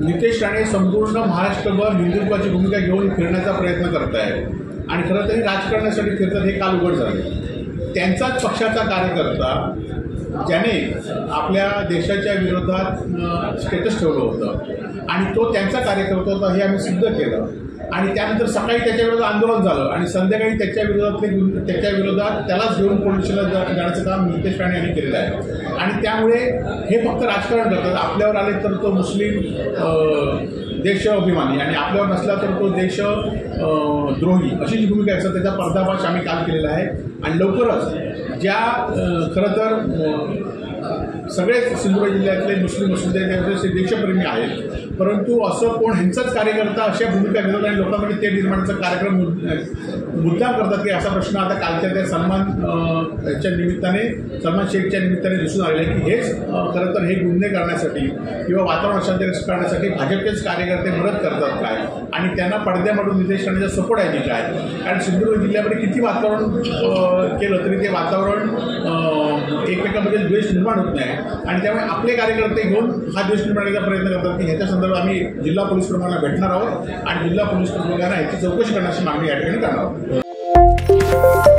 नितेश राणे संपूर्ण महाराष्ट्रभर हिंदुत्वाची भूमिका घेऊन फिरण्याचा प्रयत्न करत आहेत आणि खरं तरी राजकारणासाठी फिरतात हे काल उघड झाले। त्यांचाच पक्षाचा कार्यकर्ता ज्याने आपल्या देशाच्या विरोधात स्टेटस ठेवलं होतं आणि तो त्यांचा कार्यकर्ता होता हे आम्ही सिद्ध केलं आणि त्यानंतर सकाळी त्याच्या विरोधात आंदोलन झालं आणि संध्याकाळी त्याच्या विरोधात त्यालाच घेऊन पोलीस स्टेशनला जाण्याचं काम नितेश राणे यांनी केलेलं आहे आणि त्यामुळे हे फक्त राजकारण करतात। आपल्यावर आले तर तो मुस्लिम देश अभिमानी आणि आपल्यावर नसला तर तो देश द्रोही अशी जी भूमिका असतात त्याचा पर्दाफाश आम्ही काल केलेला आहे आणि लवकरच ज्या खरं तर सगळेच सिंधुदुर्ग जिल्ह्यातले मुस्लिम असू दे देशप्रेमी आहेत परंतु असं कोण ह्यांचाच कार्यकर्ता अशा भूमिका घेतात आणि लोकांमध्ये ते निर्माणाचा कार्यक्रम मुद्दाम करतात की असा प्रश्न आता कालच्या त्या सलमान शेखच्या निमित्ताने दिसून आलेला आहे की हेच खरं तर हे गुन्हे करण्यासाठी किंवा वातावरण अशांती करण्यासाठी भाजपचेच कार्यकर्ते मदत करतात काय आणि त्यांना पडद्यामागून नितेश राणेचा सपोर्ट आहे की काय। कारण सिंधुदुर्ग जिल्ह्यामध्ये किती वातावरण केलं तरी ते वातावरण एकमेकांमध्ये द्वेष निर्माण होत नाही आणि त्यामुळे आपले कार्यकर्ते घेऊन हा द्वेष निर्माण करण्याचा प्रयत्न करतात की ह्याच्या संदर्भात आम्ही जिल्हा पोलीस प्रमुखांना भेटणार आहोत आणि जिल्हा पोलीस प्रमुखांना ह्याची चौकशी करण्याची मागणी या ठिकाणी करणार आहोत।